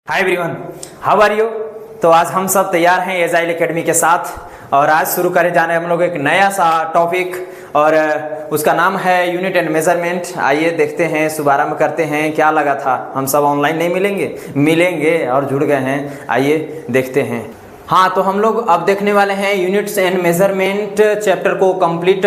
Hi everyone, how are you. तो आज हम सब तैयार हैं एजाइल एकेडमी के साथ और आज शुरू करे जाने हम लोग एक नया सा टॉपिक और उसका नाम है यूनिट एंड मेजरमेंट। आइए देखते हैं, शुभारंभ करते हैं। क्या लगा था हम सब ऑनलाइन नहीं मिलेंगे और जुड़ गए हैं। आइए देखते हैं। हाँ, तो हम लोग अब देखने वाले हैं यूनिट्स एंड मेजरमेंट चैप्टर को कंप्लीट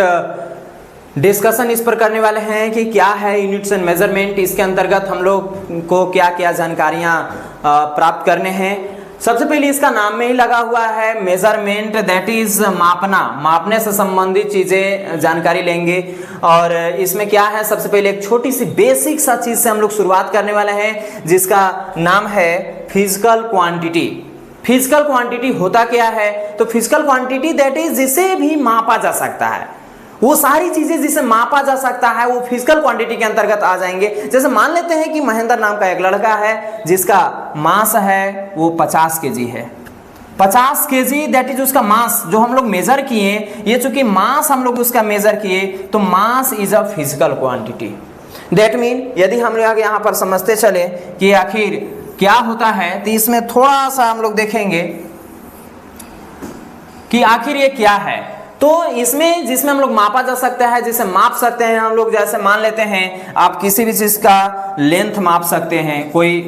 डिस्कशन इस पर करने वाले हैं कि क्या है यूनिट्स एंड मेजरमेंट, इसके अंतर्गत हम लोग को क्या क्या जानकारियां प्राप्त करने हैं। सबसे पहले इसका नाम में ही लगा हुआ है मेजरमेंट, दैट इज मापना, मापने से संबंधित चीजें जानकारी लेंगे। और इसमें क्या है, सबसे पहले एक छोटी सी बेसिक सा चीज से हम लोग शुरुआत करने वाले हैं जिसका नाम है फिजिकल क्वांटिटी। फिजिकल क्वांटिटी होता क्या है, तो फिजिकल क्वांटिटी दैट इज जिसे भी मापा जा सकता है, वो सारी चीजें जिसे मापा जा सकता है वो फिजिकल क्वांटिटी के अंतर्गत आ जाएंगे। जैसे मान लेते हैं कि महेंद्र नाम का एक लड़का है जिसका मास है वो 50 केजी है। 50 केजी दैट इज उसका मास जो हम लोग मेजर किए। ये चूंकि मास हम लोग उसका मेजर किए तो mass is a physical quantity. That mean यदि हम लोग यहाँ पर समझते चले कि आखिर क्या होता है, तो इसमें थोड़ा सा हम लोग देखेंगे कि आखिर ये क्या है। तो इसमें जिसमें हम लोग मापा जा सकता है, जिसे माप सकते हैं हम लोग, जैसे मान लेते हैं आप किसी भी चीज का लेंथ माप सकते हैं, कोई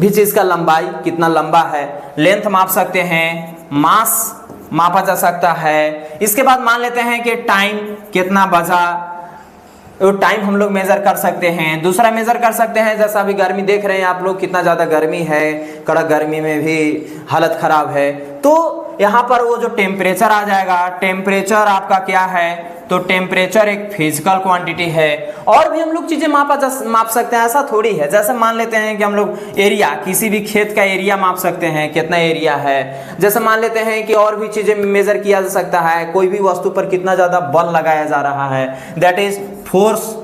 भी चीज का लंबाई कितना लंबा है, लेंथ माप सकते हैं, मास मापा जा सकता है। इसके बाद मान लेते हैं कि टाइम कितना बजा, वो टाइम हम लोग मेजर कर सकते हैं। दूसरा मेजर कर सकते हैं, जैसा अभी गर्मी देख रहे हैं आप लोग, कितना ज्यादा गर्मी है, कड़क गर्मी में भी हालत खराब है। तो यहाँ पर वो जो टेम्परेचर आ जाएगा, टेम्परेचर आपका क्या है, तो टेम्परेचर एक फिजिकल क्वांटिटी है। और भी हम लोग चीजें माप सकते हैं, ऐसा थोड़ी है। जैसे मान लेते हैं कि हम लोग एरिया, किसी भी खेत का एरिया माप सकते हैं, कितना एरिया है। जैसे मान लेते हैं कि और भी चीजें मेजर किया जा सकता है, कोई भी वस्तु पर कितना ज्यादा बल लगाया जा रहा है, दैट इज फोर्स।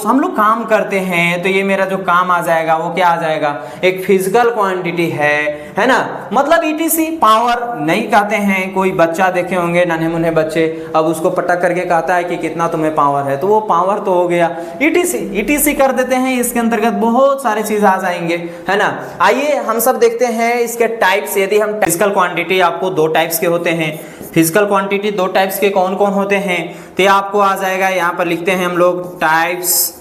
हम लोग काम करते हैं तो ये मेरा जो काम आ जाएगा वो क्या आ जाएगा, एक फिजिकल क्वांटिटी है ना। मतलब ईटीसी पावर नहीं कहते हैं। कोई बच्चा देखे होंगे, नन्हे मुन्ने बच्चे, अब उसको पटक करके कहता है कि कितना तुम्हें पावर है, तो वो पावर तो हो गया ईटीसी कर देते हैं। इसके अंतर्गत बहुत सारे चीज आ जाएंगे, है ना। आइए हम सब देखते हैं इसके टाइप्स। यदि हम फिजिकल क्वांटिटी, आपको दो टाइप्स के होते हैं फिजिकल क्वांटिटी, दो टाइप्स के कौन कौन होते हैं, तो आपको आ जाएगा, यहाँ पर लिखते हैं हम लोग types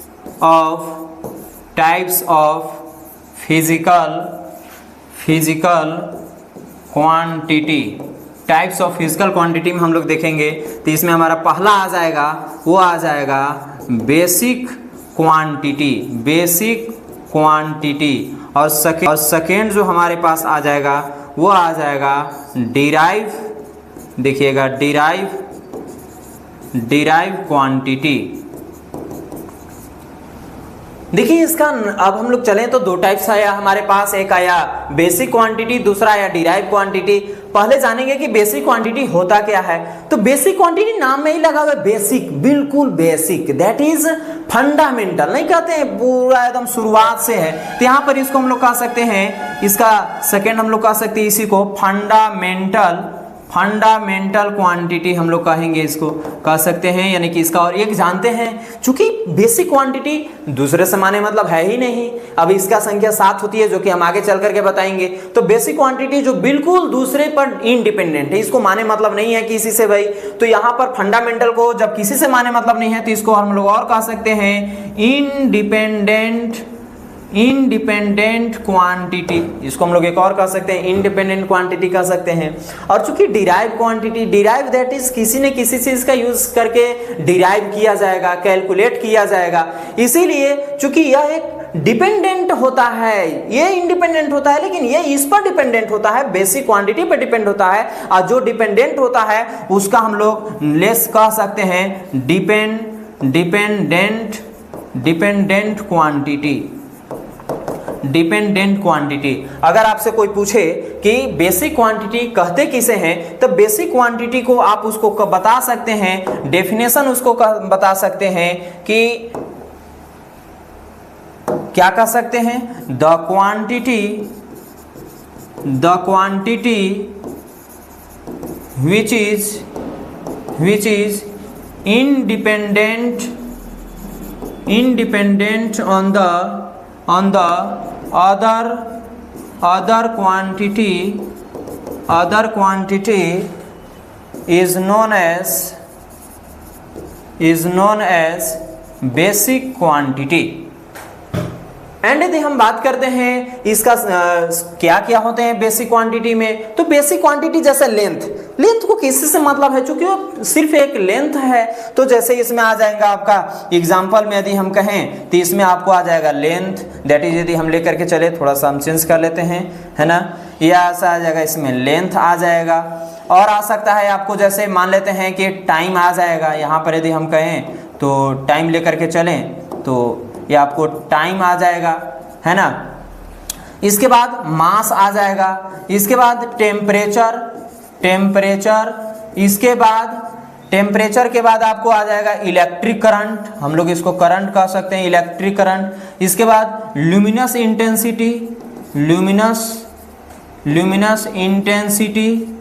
of physical quantity. Types of physical quantity में हम लोग देखेंगे तो इसमें हमारा पहला आ जाएगा, वो आ जाएगा बेसिक क्वांटिटी। और सेकेंड जो हमारे पास आ जाएगा वो आ जाएगा डिराइव। देखिएगा डिराइव क्वांटिटी। देखिए इसका अब हम लोग चलें तो दो टाइप्स आया हमारे पास, एक आया बेसिक क्वांटिटी, दूसरा आया डिराइव क्वांटिटी। पहले जानेंगे कि बेसिक क्वांटिटी होता क्या है। तो बेसिक क्वांटिटी नाम में ही लगा हुआ है बेसिक, बिल्कुल बेसिक, दैट इज फंडामेंटल। नहीं कहते हैं पूरा एकदम शुरुआत से है, तो यहाँ पर इसको हम लोग कह सकते हैं, इसका सेकेंड हम लोग कह सकते हैं इसी को फंडामेंटल क्वांटिटी हम लोग कहेंगे, इसको कह सकते हैं। यानी कि इसका और एक जानते हैं, चूंकि बेसिक क्वांटिटी दूसरे से माने मतलब है ही नहीं। अब इसका संख्या 7 होती है, जो कि हम आगे चल करके बताएंगे। तो बेसिक क्वांटिटी जो बिल्कुल दूसरे पर इंडिपेंडेंट है, इसको माने मतलब नहीं है किसी से भाई। तो यहाँ पर फंडामेंटल को जब किसी से माने मतलब नहीं है, तो इसको हम लोग और कह सकते हैं इंडिपेंडेंट क्वांटिटी। इसको हम लोग एक और कह सकते हैं, इंडिपेंडेंट क्वांटिटी कह सकते हैं। और चूंकि derive quantity, derive that is किसी ने किसी चीज का यूज करके डिराइव किया जाएगा, कैलकुलेट किया जाएगा। इसीलिए चूंकि यह एक डिपेंडेंट होता है, ये इंडिपेंडेंट होता है, लेकिन ये इस पर डिपेंडेंट होता है, बेसिक क्वांटिटी पर डिपेंड होता है। और जो डिपेंडेंट होता है उसका हम लोग लेस कह सकते हैं डिपेंडेंट क्वांटिटी। अगर आपसे कोई पूछे कि बेसिक क्वांटिटी कहते किसे हैं, तो बेसिक क्वांटिटी को आप उसको बता सकते हैं, डेफिनेशन उसको बता सकते हैं कि क्या कह सकते हैं, the quantity which is independent on on the other quantity is known as basic quantity। And यदि हम बात करते हैं इसका क्या क्या होते हैं बेसिक क्वांटिटी में, तो बेसिक क्वांटिटी जैसे लेंथ को किसी से मतलब है, चूंकि वो सिर्फ एक लेंथ है, तो जैसे इसमें आ जाएगा आपका एग्जांपल में यदि हम कहें तो इसमें आपको आ जाएगा लेंथ, दैट इज यदि हम लेकर के चले, थोड़ा सा हम चेंज कर लेते हैं, है ना, यह ऐसा आ जाएगा, इसमें लेंथ आ जाएगा। और आ सकता है आपको जैसे मान लेते हैं कि टाइम आ जाएगा, यहाँ पर यदि हम कहें तो टाइम लेकर के चलें तो ये आपको टाइम आ जाएगा, है ना। इसके बाद मास आ जाएगा, इसके बाद टेम्परेचर, इसके बाद टेम्परेचर के बाद आपको आ जाएगा इलेक्ट्रिक करंट, हम लोग इसको करंट कह सकते हैं, इलेक्ट्रिक करंट। इसके बाद luminous intensity, luminous intensity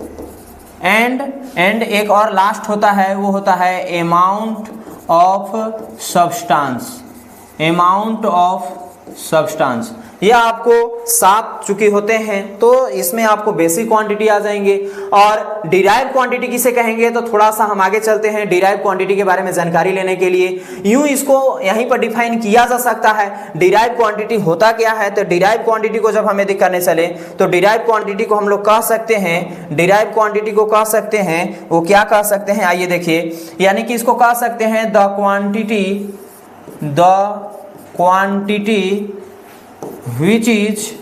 and एक और लास्ट होता है, वो होता है अमाउंट ऑफ सब्सटेंस। ये आपको 7 चुके होते हैं, तो इसमें आपको बेसिक क्वांटिटी आ जाएंगे। और डिराइव क्वांटिटी किसे कहेंगे, तो थोड़ा सा हम आगे चलते हैं डिराइव क्वांटिटी के बारे में जानकारी लेने के लिए। यूं इसको यहीं पर डिफाइन किया जा सकता है, डिराइव क्वांटिटी होता क्या है। तो डिराइव क्वांटिटी को जब हम यदि करने चले तो डिराइव क्वांटिटी को हम लोग कह सकते हैं, डिराइव क्वांटिटी को कह सकते हैं, वो क्या कह सकते हैं, आइए देखिए, यानी कि इसको कह सकते हैं the quantity which is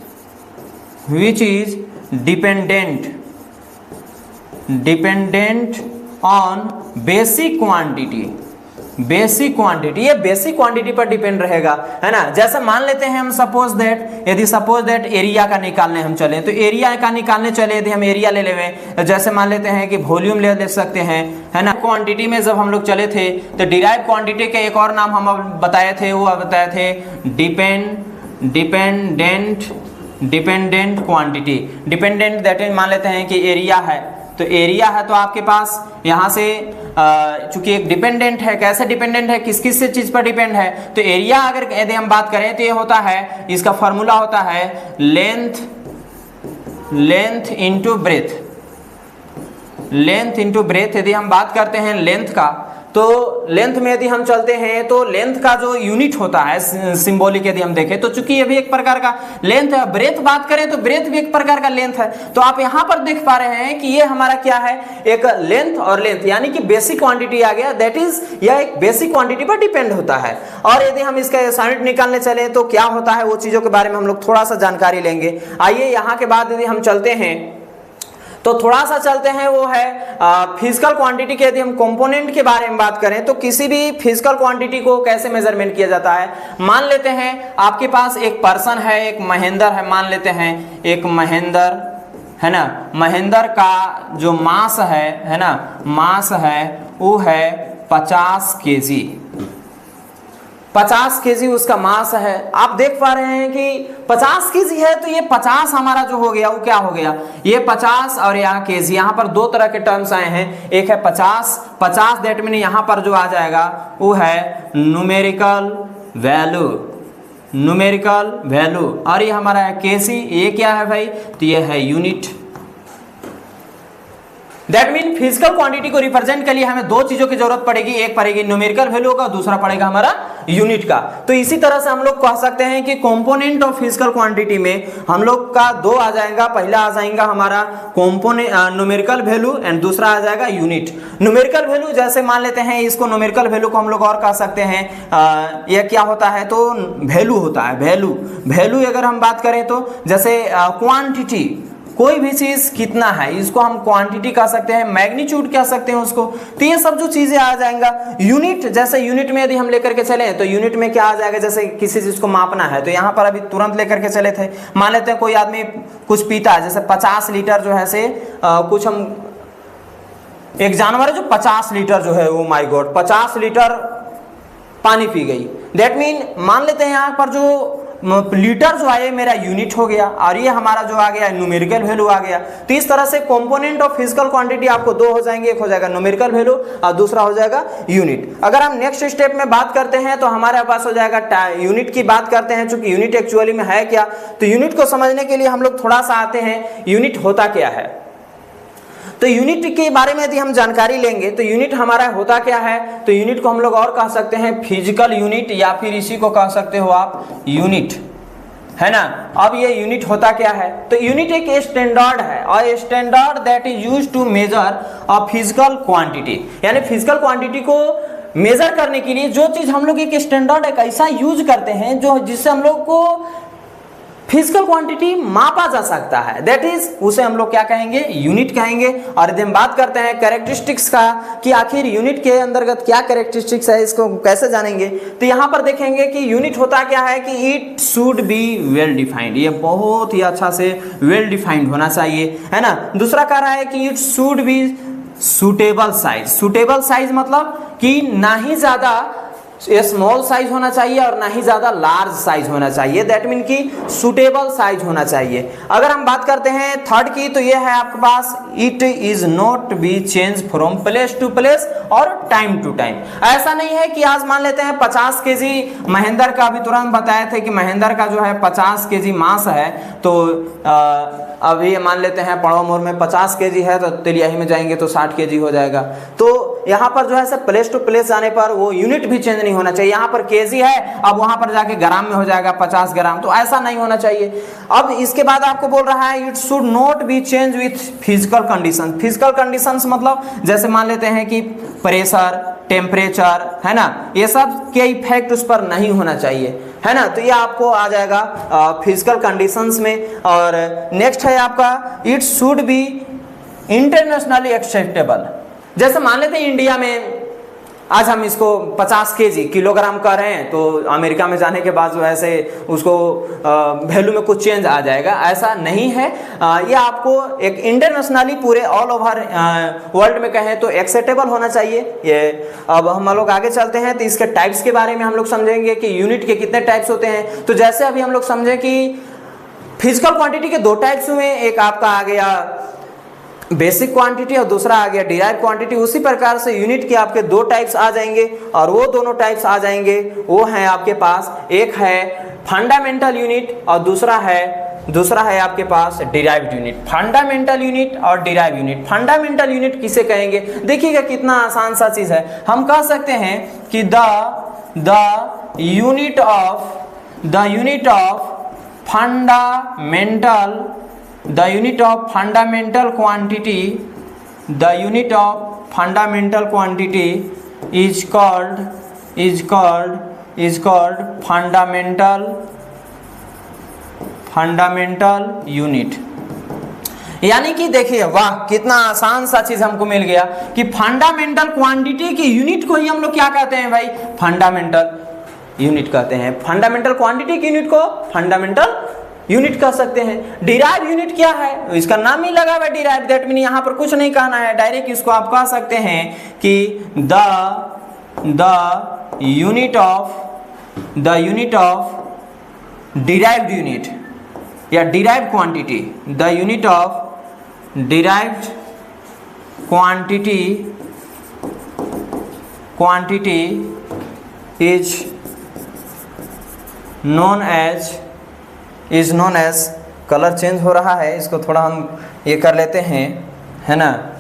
dependent on basic quantity। ये बेसिक क्वांटिटी पर डिपेंड रहेगा, है ना। जैसे मान लेते हैं हम सपोज दैट एरिया का निकालने हम चलें, तो एरिया का निकालने चले यदि हम एरिया ले लें, जैसे मान लेते हैं कि वॉल्यूम ले सकते हैं, है ना। क्वांटिटी में जब हम लोग चले थे तो डिराइव क्वांटिटी के एक और नाम हम बताए थे, वो बताए थे dependent quantity. Dependent that mean मान लेते हैं कि एरिया है, तो एरिया है तो आपके पास यहाँ से चूंकि एक डिपेंडेंट है, कैसे डिपेंडेंट है, किस किस से चीज पर डिपेंड है, तो एरिया अगर यदि हम बात करें तो ये होता है, इसका फॉर्मूला होता है लेंथ इंटू ब्रेथ। यदि हम बात करते हैं लेंथ का, तो लेंथ में यदि हम चलते हैं तो लेंथ का जो यूनिट होता है सिंबॉलिक यदि हम देखें, तो चूंकि ये भी एक प्रकार का लेंथ है। ब्रेथ बात करें तो ब्रेथ भी एक प्रकार का लेंथ है। तो आप यहां पर देख पा रहे हैं कि ये हमारा क्या है, एक लेंथ और लेंथ, यानी कि बेसिक क्वांटिटी आ गया, दैट इज यह एक बेसिक क्वांटिटी पर डिपेंड होता है। और यदि हम इसका यूनिट निकालने चले तो क्या होता है, वो चीजों के बारे में हम लोग थोड़ा सा जानकारी लेंगे। आइए यहाँ के बाद यदि हम चलते हैं तो थोड़ा सा चलते हैं, वो है फिजिकल क्वांटिटी के। यदि हम कंपोनेंट के बारे में बात करें तो किसी भी फिजिकल क्वांटिटी को कैसे मेजरमेंट किया जाता है। मान लेते हैं आपके पास एक पर्सन है, एक महेंद्र है, मान लेते हैं एक महेंद्र, है ना। महेंद्र का जो मास है ना, मास है वो है 50 kg, 50 kg उसका मास है। आप देख पा रहे हैं कि 50 kg है, तो ये 50 हमारा जो हो गया वो क्या हो गया, ये 50 और यहाँ kg, यहाँ पर दो तरह के टर्म्स आए हैं, एक है 50 दैट मीन यहाँ पर जो आ जाएगा वो है न्यूमेरिकल वैल्यू, और ये हमारा है kg, ये क्या है भाई, तो ये है unit. That mean physical quantity को रिप्रेजेंट के लिए हमें दो चीजों की जरूरत पड़ेगी, एक पड़ेगी न्यूमेरिकल वैल्यू का, दूसरा पड़ेगा हमारा यूनिट का। तो इसी तरह से हम लोग कह सकते हैं कि कंपोनेंट ऑफ फिजिकल क्वांटिटी में हम लोग का दो आ जाएगा, पहला आ जाएगा हमारा कंपोनेंट न्यूमेरिकल वैल्यू एंड दूसरा आ जाएगा यूनिट। न्यूमेरिकल वैल्यू जैसे मान लेते हैं, इसको न्यूमेरिकल वैल्यू को हम लोग और कह सकते हैं, यह क्या होता है, तो वैल्यू होता है, वैल्यू अगर हम बात करें तो जैसे क्वांटिटी, कोई भी चीज कितना है इसको हम क्वांटिटी कह सकते हैं, मैग्नीट्यूड कह सकते हैं उसको। तो ये सब जो चीजें आ जाएगा। यूनिट, जैसे यूनिट में यदि हम लेकर के चले तो यूनिट में क्या आ जाएगा, जैसे किसी चीज को मापना है, तो यहाँ पर अभी तुरंत लेकर के चले थे, मान लेते हैं कोई आदमी कुछ पीता है, जैसे 50 लीटर जो है से कुछ हम, एक जानवर है जो 50 लीटर जो है, वो माय गॉड 50 लीटर पानी पी गई। दैट मीन मान लेते हैं यहाँ पर जो लीटर जो है मेरा यूनिट हो गया, और ये हमारा जो आ गया न्यूमेरिकल वैल्यू आ गया। तो इस तरह से कंपोनेंट ऑफ फिजिकल क्वांटिटी आपको दो हो जाएंगे, एक हो जाएगा न्यूमेरिकल वैल्यू और दूसरा हो जाएगा यूनिट। अगर हम नेक्स्ट स्टेप में बात करते हैं तो हमारे पास हो जाएगा यूनिट की बात करते हैं। चूंकि यूनिट एक्चुअली में है क्या, तो यूनिट को समझने के लिए हम लोग थोड़ा सा आते हैं यूनिट होता क्या है। तो यूनिट के बारे में यदि हम जानकारी लेंगे तो यूनिट हमारा होता क्या है, तो यूनिट को हम लोग और कह सकते हैं फिजिकल यूनिट, या फिर इसी को कह सकते हो आप यूनिट, है ना। अब ये यूनिट होता क्या है, तो यूनिट एक स्टैंडर्ड है, और standard that is used to measure a physical quantity, यानी फिजिकल क्वांटिटी को मेजर करने के लिए जो चीज हम लोग एक स्टैंडर्ड एक ऐसा यूज करते हैं जो जिससे हम लोग को फिजिकल क्वांटिटी मापा जा सकता है, दैट इज उसे हम लोग क्या कहेंगे, यूनिट कहेंगे। और यदि हम बात करते हैं कैरेक्टरिस्टिक्स का कि आखिर यूनिट के अंतर्गत क्या कैरेक्टरिस्टिक्स है, इसको कैसे जानेंगे, तो यहाँ पर देखेंगे कि यूनिट होता क्या है कि it should be well defined, ये बहुत ही अच्छा से वेल डिफाइंड होना चाहिए, है ना। दूसरा कह रहा है कि it should be suitable size. Suitable size मतलब कि ना ही ज्यादा स्मॉल साइज होना चाहिए और ना ही ज्यादा लार्ज साइज होना चाहिए, दैट मीन कि सुटेबल साइज होना चाहिए। अगर हम बात करते हैं थर्ड की, तो ये है आपके पास it is not be change from place to place और टाइम टू टाइम। ऐसा नहीं है कि आज मान लेते हैं 50 केजी महेंद्र का, अभी तुरंत बताए थे कि महेंद्र का जो है 50 केजी मास है, तो अभी मान लेते हैं पड़वा मोड़ में 50 केजी है, तो तिलियाही में जाएंगे तो 60 केजी हो जाएगा। तो यहाँ पर जो है प्लेस टू प्लेस जाने पर वो यूनिट भी चेंज नहीं होना चाहिए। यहाँ पर केजी है, अब वहां पर जाके ग्राम में हो जाएगा 50 ग्राम, तो ऐसा नहीं होना चाहिए। अब इसके बाद आपको बोल रहा है it should not be change with physical condition. Physical conditions मतलब जैसे मान लेते हैं कि प्रेशर, टेम्परेचर, है ना, ये सब के इफेक्ट उस पर नहीं होना चाहिए, है ना। तो ये आपको आ जाएगा फिजिकल कंडीशंस में। और नेक्स्ट है आपका it should be internationally acceptable. जैसे मान लेते हैं इंडिया में आज हम इसको 50 केजी किलोग्राम कर रहे हैं, तो अमेरिका में जाने के बाद जो है उसको वैल्यू में कुछ चेंज आ जाएगा, ऐसा नहीं है। ये आपको एक इंटरनेशनली पूरे ऑल ओवर वर्ल्ड में कहें तो एक्सेप्टेबल होना चाहिए ये। अब हम लोग आगे चलते हैं तो इसके टाइप्स के बारे में हम लोग समझेंगे कि यूनिट के कितने टाइप्स होते हैं। तो जैसे अभी हम लोग समझे कि फिजिकल क्वांटिटी के दो टाइप्स हुए, एक आपका आ गया बेसिक क्वांटिटी और दूसरा आ गया डिराइव क्वांटिटी। उसी प्रकार से यूनिट के आपके दो टाइप्स आ जाएंगे, और वो दोनों टाइप्स आ जाएंगे वो हैं आपके पास, एक है फंडामेंटल यूनिट और दूसरा है आपके पास डिराइव्ड यूनिट। फंडामेंटल यूनिट और डिराइव यूनिट। फंडामेंटल यूनिट किसे कहेंगे, देखिएगा कितना आसान सा चीज है। हम कह सकते हैं कि the unit of fundamental quantity is called fundamental unit। यानी कि देखिए वाह कितना आसान सा चीज हमको मिल गया कि फंडामेंटल क्वांटिटी की यूनिट को ही हम लोग क्या कहते हैं भाई, फंडामेंटल यूनिट कहते हैं। फंडामेंटल क्वांटिटी की यूनिट को फंडामेंटल यूनिट कह सकते हैं। डिराइव यूनिट क्या है, इसका नाम ही लगा हुआ है डिराइव, दैट मीन यहाँ पर कुछ नहीं कहना है, डायरेक्ट इसको आप कह सकते हैं कि the unit of derived unit या derived quantity, the unit of derived quantity is known as colour change हो रहा है, इसको थोड़ा हम ये कर लेते हैं, है ना।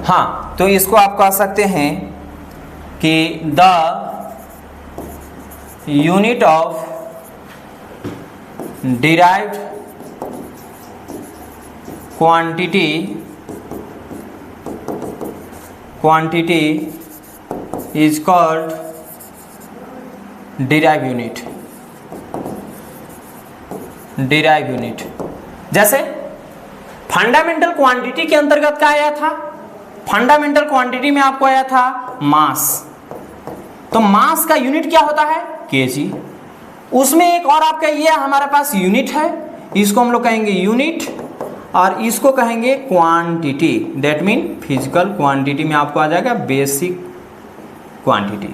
हाँ, तो इसको आप कह सकते हैं कि the unit of derived quantity is called derive unit. जैसे फंडामेंटल क्वांटिटी के अंतर्गत क्या आया था, फंडामेंटल क्वांटिटी में आपको आया था मास, तो मास का यूनिट क्या होता है, केजी। उसमें एक और आपका ये हमारे पास यूनिट है, इसको हम लोग कहेंगे यूनिट और इसको कहेंगे quantity, that mean physical quantity में आपको आ जाएगा बेसिक क्वांटिटी।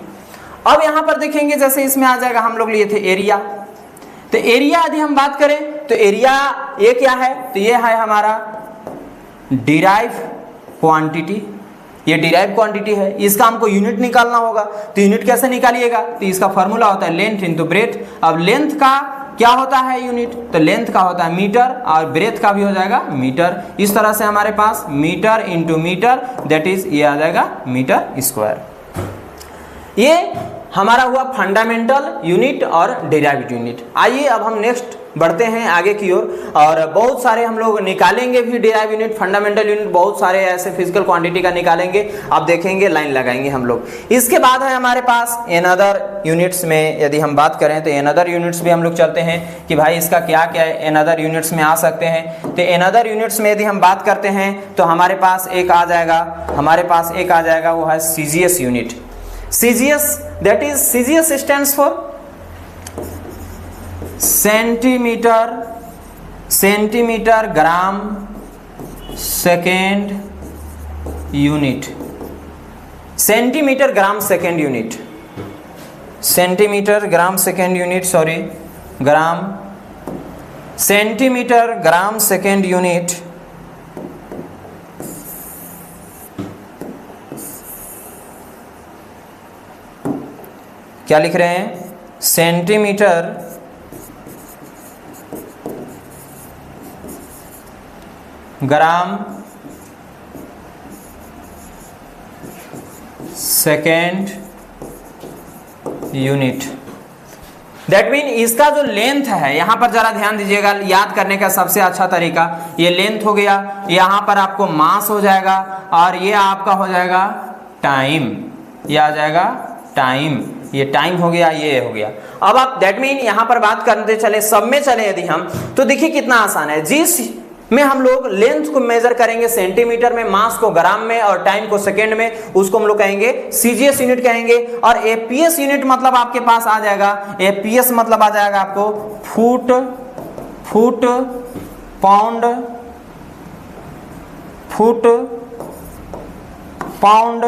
अब यहाँ पर देखेंगे जैसे इसमें आ जाएगा, हम लोग लिए थे एरिया, तो एरिया यदि हम बात करें तो एरिया ये क्या है, तो ये है हमारा डिराइव क्वांटिटी, ये डिराइव क्वांटिटी है, इसका हमको यूनिट निकालना होगा। तो यूनिट कैसे निकालिएगा, तो इसका फॉर्मूला होता है लेंथ इंटू ब्रेथ। अब लेंथ का क्या होता है यूनिट, तो लेंथ का होता है मीटर और ब्रेथ का भी हो जाएगा मीटर। इस तरह से हमारे पास metre into metre that is ये आ जाएगा मीटर स्क्वायर। ये हमारा हुआ फंडामेंटल यूनिट और डेरिवेटिव यूनिट। आइए अब हम नेक्स्ट बढ़ते हैं आगे की ओर, और बहुत सारे हम लोग निकालेंगे भी डेरिवेटिव यूनिट, फंडामेंटल यूनिट, बहुत सारे ऐसे फिजिकल क्वांटिटी का निकालेंगे, आप देखेंगे लाइन लगाएंगे हम लोग। इसके बाद है हमारे पास एन अदर यूनिट्स में यदि हम बात करें तो एन अदर यूनिट्स भी हम लोग चलते हैं कि भाई इसका क्या क्या एन अदर यूनिट्स में आ सकते हैं। तो एन अदर यूनिट्स में यदि हम बात करते हैं तो हमारे पास एक आ जाएगा, वो है CGS unit. CGS, that is CGS stands for centimetre gram second unit, centimetre gram second unit, centimetre gram second unit, sorry gram, centimetre gram second unit. क्या लिख रहे हैं, centimetre gram second unit. That mean इसका जो length है, यहां पर जरा ध्यान दीजिएगा, याद करने का सबसे अच्छा तरीका, ये लेंथ हो गया, यहां पर आपको मास हो जाएगा और ये आपका हो जाएगा टाइम, ये आ जाएगा टाइम, ये टाइम हो गया, ये हो गया। अब आप दैट मीन यहां पर बात करते चले, सब में चले यदि हम, तो देखिए कितना आसान है। जिस में हम लोग लेंथ को मेजर करेंगे सेंटीमीटर में, मास को ग्राम में और टाइम को सेकंड में, उसको हम लोग कहेंगे सीजीएस यूनिट कहेंगे। और एपीएस यूनिट मतलब आपके पास आ जाएगा, एपीएस मतलब आ जाएगा आपको foot pound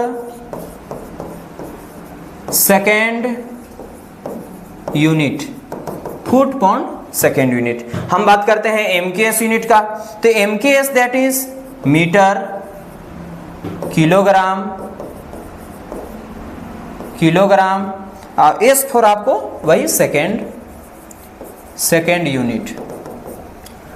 second unit, foot pound second unit. हम बात करते हैं एमकेएस यूनिट का, तो MKS that is metre kilogram, S for आपको वही सेकेंड यूनिट।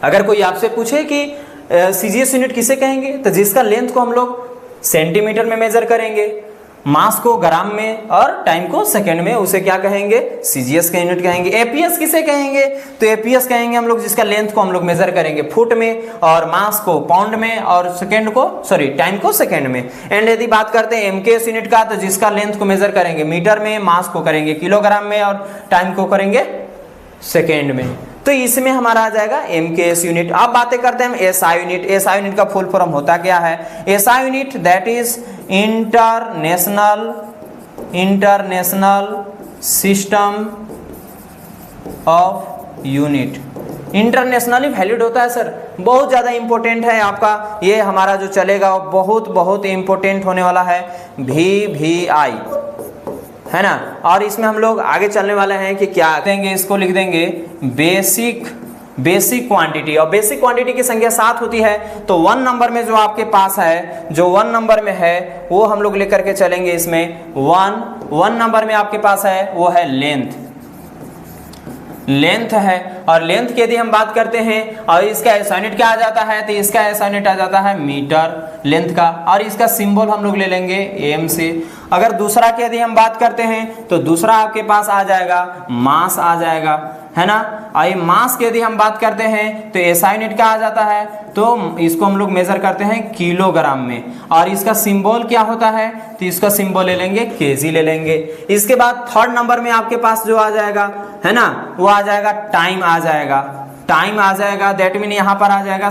अगर कोई आपसे पूछे कि सीजीएस यूनिट किसे कहेंगे, तो जिसका लेंथ को हम लोग सेंटीमीटर में मेजर करेंगे, मास को ग्राम में और टाइम को सेकंड में, उसे क्या कहेंगे, सीजीएस का यूनिट कहेंगे। एपीएस किसे कहेंगे, तो एपीएस कहेंगे हम लोग जिसका लेंथ को हम लोग मेजर करेंगे फुट में और मास को पाउंड में और सेकंड को, सॉरी टाइम को सेकंड में। एंड यदि बात करते हैं एमकेएस यूनिट का, तो जिसका लेंथ को मेजर करेंगे मीटर में, मास को करेंगे किलोग्राम में और टाइम को करेंगे सेकेंड में। तो इसमें हमारा आ जाएगा एमकेएस यूनिट। अब बातें करते हैं हम एसआई यूनिट। एसआई यूनिट का फुल फॉर्म होता क्या है, SI unit that is international system of unit. Internationally valid होता है सर, बहुत ज़्यादा इंपॉर्टेंट है आपका, ये हमारा जो चलेगा वो बहुत इंपॉर्टेंट होने वाला है, VVI है ना। और इसमें हम लोग आगे चलने वाले हैं कि क्या देंगे, इसको लिख देंगे बेसिक क्वांटिटी। और बेसिक क्वांटिटी की संख्या 7 होती है, तो 1 नंबर में जो आपके पास है, जो 1 नंबर में है वो हम लोग लेकर के चलेंगे। इसमें 1 नंबर में आपके पास है वो है लेंथ है। और लेंथ की यदि हम बात करते हैं और इसका एसआई यूनिट क्या आ जाता है, तो इसका एसआई यूनिट आ जाता है मीटर लेंथ का, और इसका सिंबल हम लोग ले लेंगे एम से। अगर दूसरा की यदि हम बात करते हैं तो दूसरा आपके पास आ जाएगा मास आ जाएगा, है ना। और मास की यदि हम बात करते हैं तो एसआई यूनिट क्या आ जाता है, तो इसको हम लोग मेजर करते हैं किलोग्राम में, और इसका सिंबल क्या होता है, तो इसका सिंबल ले लेंगे केजी ले लेंगे। इसके बाद 3rd नंबर में आपके पास जो आ जाएगा, है ना, वो आ जाएगा टाइम आ जाएगा। दैट मीन यहाँ पर आ जाएगा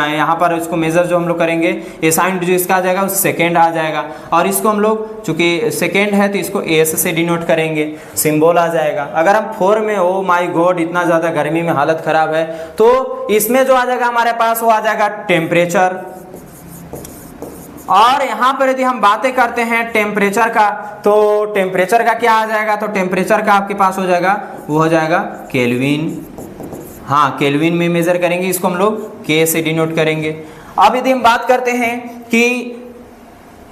यहाँ पर इसको मेजर जो हम लोग करेंगे एसआई यूनिट जो इसका आ जाएगा वो सेकेंड आ जाएगा, और इसको हम लोग चूंकि सेकेंड है तो इसको एस से डिनोट करेंगे, सिंबल आ जाएगा। अगर हम 4 में, ओ माय गॉड इतना ज़्यादा गर्मी में हालत ख़राब है, तो इसमें जो आ जाएगा हमारे पास वो आ जाएगा और यहाँ पर यदि हम बातें करते हैं टेम्परेचर का, तो टेम्परेचर का क्या आ जाएगा, तो टेम्परेचर का आपके पास हो जाएगा, वो हो जाएगा केल्विन। हाँ, केल्विन में मेजर करेंगे, इसको हम लोग के से डिनोट करेंगे। अब यदि हम बात करते हैं कि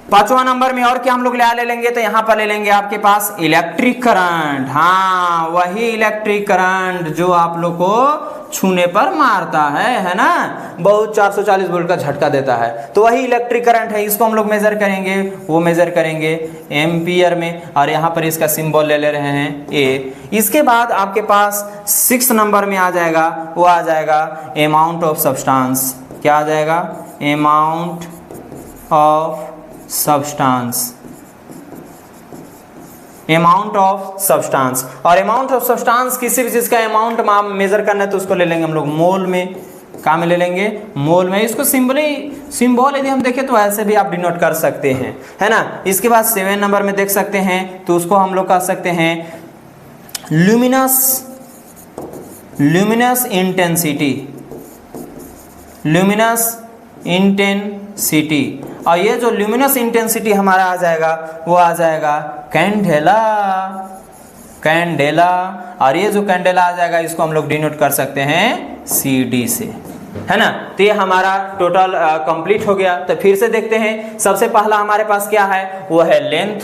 5वां नंबर में और क्या हम लोग ले लेंगे, तो यहाँ पर ले लेंगे आपके पास इलेक्ट्रिक करंट। हाँ, वही इलेक्ट्रिक करंट जो आप लोग को छूने पर मारता है ना, बहुत 440 वोल्ट का झटका देता है, तो वही इलेक्ट्रिक करंट है। इसको हम लोग मेजर करेंगे, वो मेजर करेंगे एम्पियर में, और यहाँ पर इसका सिंबल ले रहे हैं ए। इसके बाद आपके पास 6 नंबर में आ जाएगा, वो आ जाएगा अमाउंट ऑफ सब्सटेंस। क्या आ जाएगा, amount of substance, amount of substance. और अमाउंट ऑफ सब्सटेंस किसी भी चीज का अमाउंट मेजर करना है तो उसको ले लेंगे हम लोग मोल में। कहाँ में ले लेंगे, मोल में। इसको सिंबल यदि हम देखें तो ऐसे भी आप डिनोट कर सकते हैं, है ना। इसके बाद 7 नंबर में देख सकते हैं, तो उसको हम लोग कह सकते हैं ल्यूमिनस इंटेंसिटी, ल्यूमिनस इंटेंसिटी। और ये जो ल्यूमिनस इंटेंसिटी हमारा आ जाएगा, वो आ जाएगा कैंडेला, कैंडेला। और ये जो कैंडेला आ जाएगा, इसको हम लोग डिनोट कर सकते हैं CD से, है ना। तो ये हमारा टोटल कंप्लीट हो गया। तो फिर से देखते हैं, सबसे पहला हमारे पास क्या है, वो है लेंथ।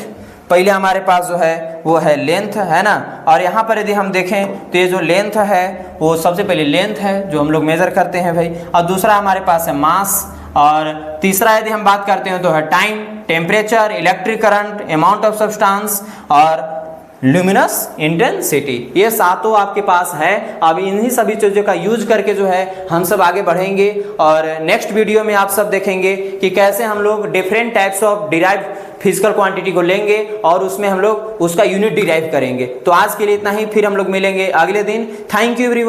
पहले हमारे पास जो है वो है लेंथ, है ना। और यहाँ पर यदि हम देखें तो ये जो लेंथ है वो सबसे पहले लेंथ है जो हम लोग मेजर करते हैं भाई। और दूसरा हमारे पास है मास। और तीसरा यदि हम बात करते हैं तो है time, temperature, electric current, amount of substance और ल्यूमिनस इंटेंसिटी। ये सातों आपके पास है। अब इन्हीं सभी चीज़ों का यूज करके जो है हम सब आगे बढ़ेंगे, और नेक्स्ट वीडियो में आप सब देखेंगे कि कैसे हम लोग different types of derived physical quantity को लेंगे और उसमें हम लोग उसका यूनिट डिराइव करेंगे। तो आज के लिए इतना ही, फिर हम लोग मिलेंगे अगले दिन। Thank you everyone.